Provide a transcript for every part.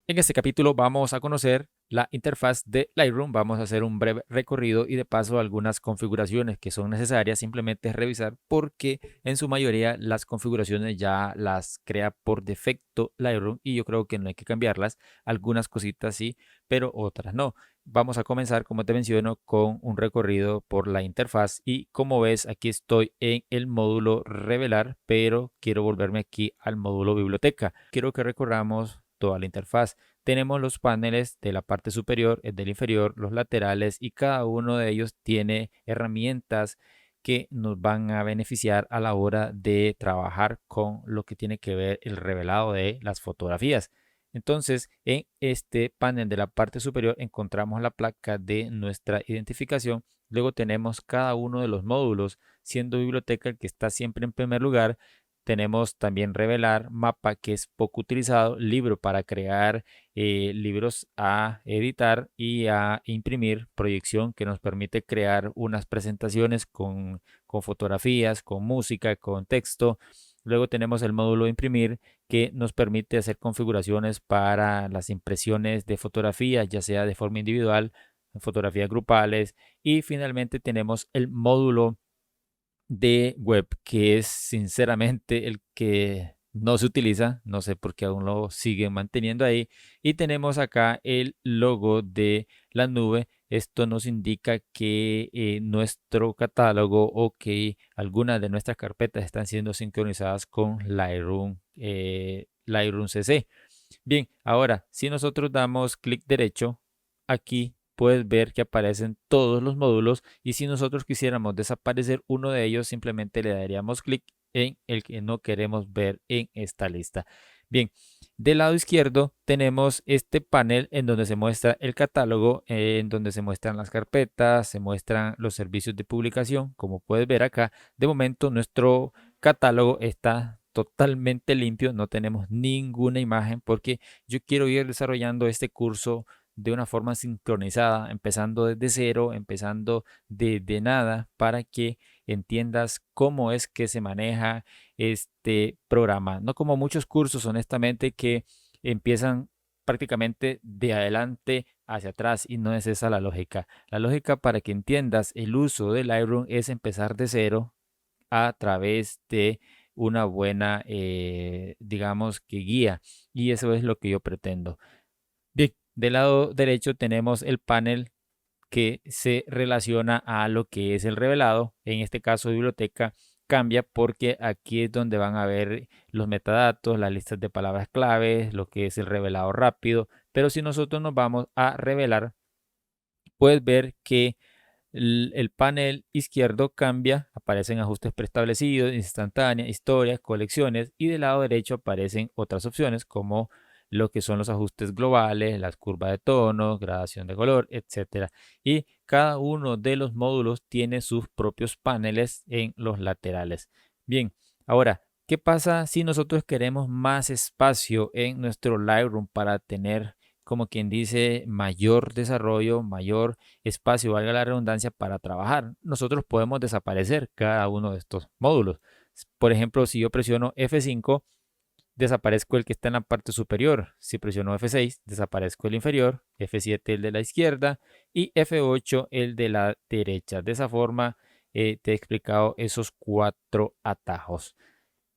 En este capítulo vamos a conocer la interfaz de Lightroom, vamos a hacer un breve recorrido y de paso algunas configuraciones que son necesarias, simplemente revisar porque en su mayoría las configuraciones ya las crea por defecto Lightroom y yo creo que no hay que cambiarlas, algunas cositas sí, pero otras no. Vamos a comenzar, como te menciono, con un recorrido por la interfaz y como ves aquí estoy en el módulo revelar, pero quiero volverme aquí al módulo biblioteca. Quiero que recorramos toda la interfaz. Tenemos los paneles de la parte superior, el del inferior, los laterales y cada uno de ellos tiene herramientas que nos van a beneficiar a la hora de trabajar con lo que tiene que ver el revelado de las fotografías. Entonces, en este panel de la parte superior encontramos la placa de nuestra identificación. Luego tenemos cada uno de los módulos, siendo biblioteca el que está siempre en primer lugar. Tenemos también revelar, mapa que es poco utilizado, libro para crear libros a editar y a imprimir, proyección que nos permite crear unas presentaciones con fotografías, con música, con texto. Luego tenemos el módulo imprimir que nos permite hacer configuraciones para las impresiones de fotografías, ya sea de forma individual, fotografías grupales. Y finalmente tenemos el módulo de web, que es sinceramente el que no se utiliza, no sé por qué aún lo siguen manteniendo ahí. Y tenemos acá el logo de la nube. Esto nos indica que nuestro catálogo o que algunas de nuestras carpetas están siendo sincronizadas con Lightroom, Lightroom CC. Bien, ahora, si nosotros damos clic derecho, aquí puedes ver que aparecen todos los módulos y si nosotros quisiéramos desaparecer uno de ellos, simplemente le daríamos clic en el que no queremos ver en esta lista. Bien, del lado izquierdo tenemos este panel en donde se muestra el catálogo, en donde se muestran las carpetas, se muestran los servicios de publicación. Como puedes ver acá, de momento nuestro catálogo está totalmente limpio, no tenemos ninguna imagen porque yo quiero ir desarrollando este curso de una forma sincronizada, empezando desde cero, empezando de nada, para que entiendas cómo es que se maneja este programa. No como muchos cursos, honestamente, que empiezan prácticamente de adelante hacia atrás y no es esa la lógica. La lógica para que entiendas el uso de Lightroom es empezar de cero a través de una buena, digamos que guía. Y eso es lo que yo pretendo. Bien, del lado derecho tenemos el panel que se relaciona a lo que es el revelado. En este caso, biblioteca cambia porque aquí es donde van a ver los metadatos, las listas de palabras claves, lo que es el revelado rápido. Pero si nosotros nos vamos a revelar, puedes ver que el panel izquierdo cambia, aparecen ajustes preestablecidos, instantáneas, historias, colecciones y del lado derecho aparecen otras opciones como lo que son los ajustes globales, las curvas de tono, gradación de color, etcétera. Y cada uno de los módulos tiene sus propios paneles en los laterales. Bien, ahora, ¿qué pasa si nosotros queremos más espacio en nuestro Lightroom para tener, como quien dice, mayor desarrollo, mayor espacio, valga la redundancia, para trabajar? Nosotros podemos desaparecer cada uno de estos módulos. Por ejemplo, si yo presiono F5, desaparezco el que está en la parte superior. Si presiono F6, desaparezco el inferior, F7 el de la izquierda y F8 el de la derecha. De esa forma te he explicado esos cuatro atajos.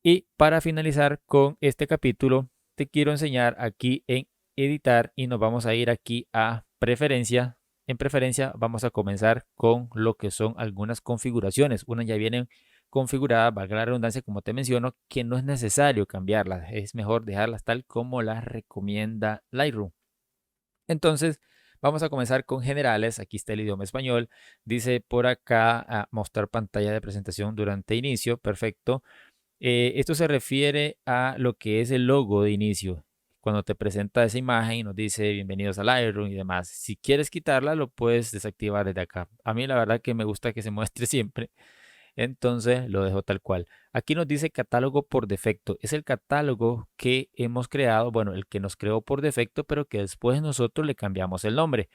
Y para finalizar con este capítulo, te quiero enseñar aquí en editar y nos vamos a ir aquí a preferencia. En preferencia vamos a comenzar con lo que son algunas configuraciones. Unas ya vienen configuradas, valga la redundancia, como te menciono, que no es necesario cambiarlas. Es mejor dejarlas tal como las recomienda Lightroom. Entonces, vamos a comenzar con generales. Aquí está el idioma español. Dice por acá a mostrar pantalla de presentación durante inicio. Perfecto. Esto se refiere a lo que es el logo de inicio. Cuando te presenta esa imagen y nos dice bienvenidos al Lightroom y demás. Si quieres quitarla, lo puedes desactivar desde acá. A mí la verdad que me gusta que se muestre siempre. Entonces lo dejo tal cual. Aquí nos dice catálogo por defecto. Es el catálogo que hemos creado, bueno, el que nos creó por defecto, pero que después nosotros le cambiamos el nombre.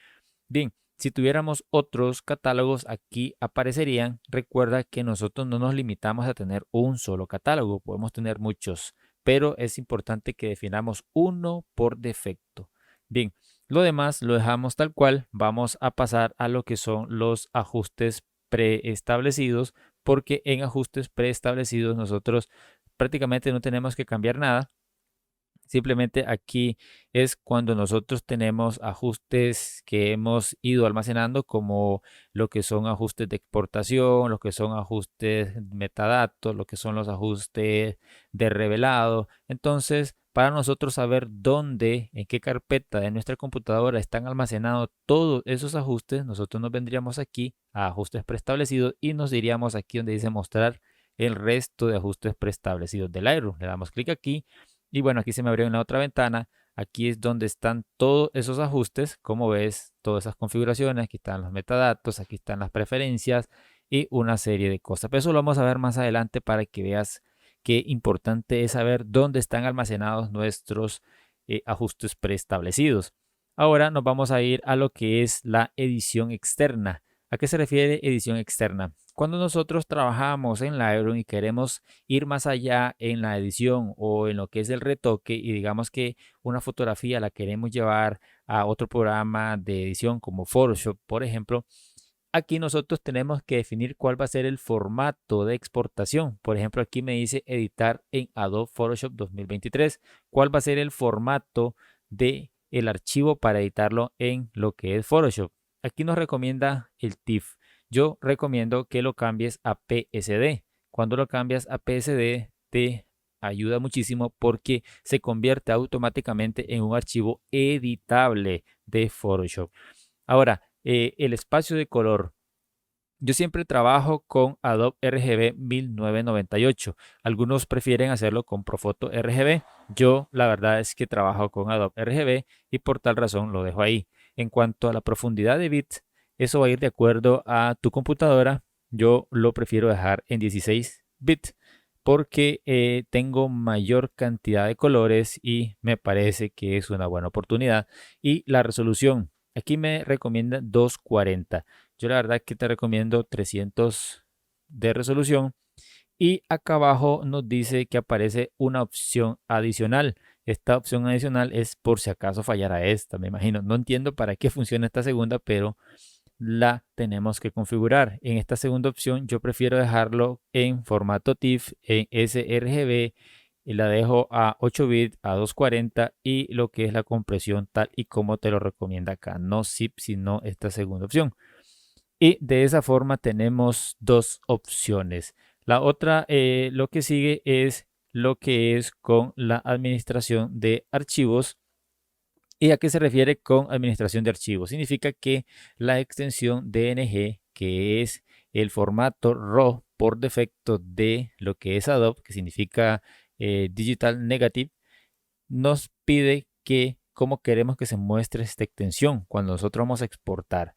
Bien, si tuviéramos otros catálogos aquí aparecerían. Recuerda que nosotros no nos limitamos a tener un solo catálogo, podemos tener muchos, pero es importante que definamos uno por defecto. Bien, lo demás lo dejamos tal cual. Vamos a pasar a lo que son los ajustes preestablecidos, porque en ajustes preestablecidos nosotros prácticamente no tenemos que cambiar nada. Simplemente aquí es cuando nosotros tenemos ajustes que hemos ido almacenando, como lo que son ajustes de exportación, lo que son ajustes metadatos, lo que son los ajustes de revelado. Entonces, para nosotros saber dónde, en qué carpeta de nuestra computadora están almacenados todos esos ajustes, nosotros nos vendríamos aquí a ajustes preestablecidos y nos iríamos aquí donde dice mostrar el resto de ajustes preestablecidos del Lightroom. Le damos clic aquí y bueno, aquí se me abrió una otra ventana. Aquí es donde están todos esos ajustes. Como ves, todas esas configuraciones. Aquí están los metadatos, aquí están las preferencias y una serie de cosas. Pero eso lo vamos a ver más adelante para que veas qué importante es saber dónde están almacenados nuestros ajustes preestablecidos. Ahora nos vamos a ir a lo que es la edición externa. ¿A qué se refiere edición externa? Cuando nosotros trabajamos en Lightroom y queremos ir más allá en la edición o en lo que es el retoque y digamos que una fotografía la queremos llevar a otro programa de edición como Photoshop, por ejemplo, aquí nosotros tenemos que definir cuál va a ser el formato de exportación. Por ejemplo, aquí me dice editar en Adobe Photoshop 2023. ¿Cuál va a ser el formato de el archivo para editarlo en lo que es Photoshop? Aquí nos recomienda el TIFF. Yo recomiendo que lo cambies a PSD. Cuando lo cambias a PSD, te ayuda muchísimo porque se convierte automáticamente en un archivo editable de Photoshop. Ahora, el espacio de color. Yo siempre trabajo con Adobe RGB 1998. Algunos prefieren hacerlo con Profoto RGB. Yo la verdad es que trabajo con Adobe RGB y por tal razón lo dejo ahí. En cuanto a la profundidad de bits, eso va a ir de acuerdo a tu computadora. Yo lo prefiero dejar en 16 bits porque tengo mayor cantidad de colores y me parece que es una buena oportunidad. Y la resolución, aquí me recomienda 240. Yo la verdad que te recomiendo 300 de resolución. Y acá abajo nos dice que aparece una opción adicional. Esta opción adicional es por si acaso fallara esta, me imagino. No entiendo para qué funciona esta segunda, pero la tenemos que configurar. En esta segunda opción yo prefiero dejarlo en formato TIFF, en sRGB, y la dejo a 8 bits, a 240 y lo que es la compresión tal y como te lo recomienda acá. No zip, sino esta segunda opción. Y de esa forma tenemos dos opciones. La otra, lo que sigue es lo que es con la administración de archivos. ¿Y a qué se refiere con administración de archivos? Significa que la extensión DNG, que es el formato RAW por defecto de lo que es Adobe, que significa Digital Negative, nos pide que cómo queremos que se muestre esta extensión cuando nosotros vamos a exportar.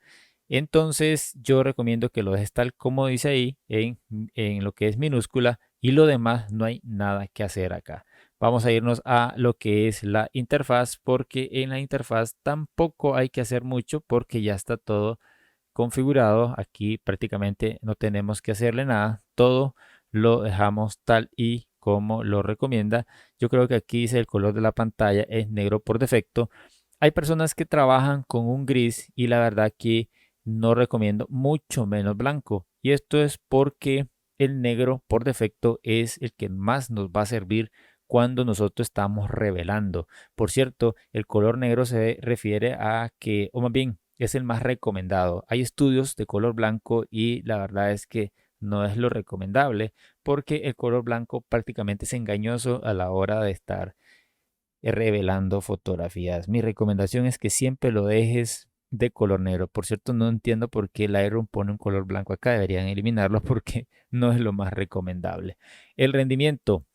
Entonces yo recomiendo que lo dejes tal como dice ahí en lo que es minúscula y lo demás no hay nada que hacer acá. Vamos a irnos a lo que es la interfaz porque en la interfaz tampoco hay que hacer mucho porque ya está todo configurado. Aquí prácticamente no tenemos que hacerle nada. Todo lo dejamos tal y como lo recomienda. Yo creo que aquí dice el color de la pantalla es negro por defecto. Hay personas que trabajan con un gris y la verdad que no recomiendo mucho menos blanco. Y esto es porque el negro por defecto es el que más nos va a servir cuando nosotros estamos revelando. Por cierto, el color negro se refiere a que, o más bien, es el más recomendado. Hay estudios de color blanco y la verdad es que no es lo recomendable porque el color blanco prácticamente es engañoso a la hora de estar revelando fotografías. Mi recomendación es que siempre lo dejes de color negro. Por cierto, no entiendo por qué Lightroom pone un color blanco acá. Deberían eliminarlo porque no es lo más recomendable. El rendimiento.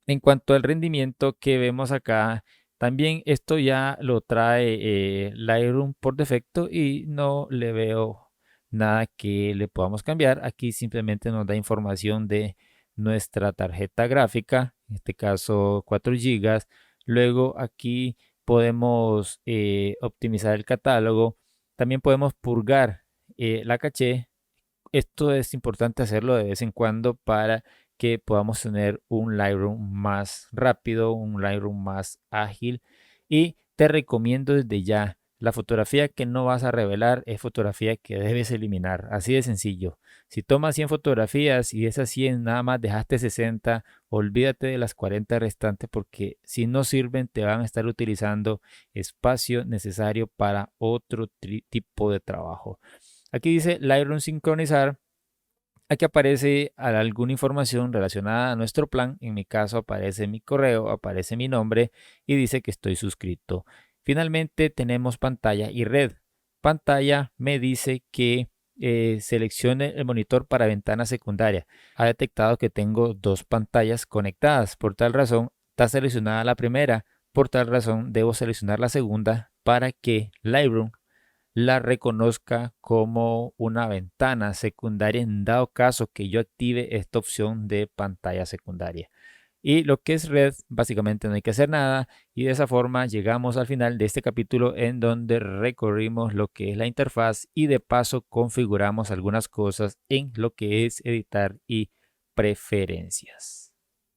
En cuanto al rendimiento que vemos acá, también esto ya lo trae Lightroom por defecto y no le veo nada que le podamos cambiar. Aquí simplemente nos da información de nuestra tarjeta gráfica, en este caso 4 gigas. Luego aquí podemos optimizar el catálogo. También podemos purgar la caché. Esto es importante hacerlo de vez en cuando para que podamos tener un Lightroom más rápido, un Lightroom más ágil y te recomiendo desde ya. La fotografía que no vas a revelar es fotografía que debes eliminar. Así de sencillo. Si tomas 100 fotografías y de esas 100 nada más dejaste 60, olvídate de las 40 restantes porque si no sirven te van a estar utilizando espacio necesario para otro tipo de trabajo. Aquí dice Lightroom sincronizar. Aquí aparece alguna información relacionada a nuestro plan. En mi caso aparece mi correo, aparece mi nombre y dice que estoy suscrito. Finalmente tenemos pantalla y red. Pantalla me dice que seleccione el monitor para ventana secundaria. Ha detectado que tengo dos pantallas conectadas. Por tal razón está seleccionada la primera. Por tal razón debo seleccionar la segunda para que Lightroom la reconozca como una ventana secundaria en dado caso que yo active esta opción de pantalla secundaria. Y lo que es red, básicamente no hay que hacer nada y de esa forma llegamos al final de este capítulo en donde recorrimos lo que es la interfaz y de paso configuramos algunas cosas en lo que es editar y preferencias.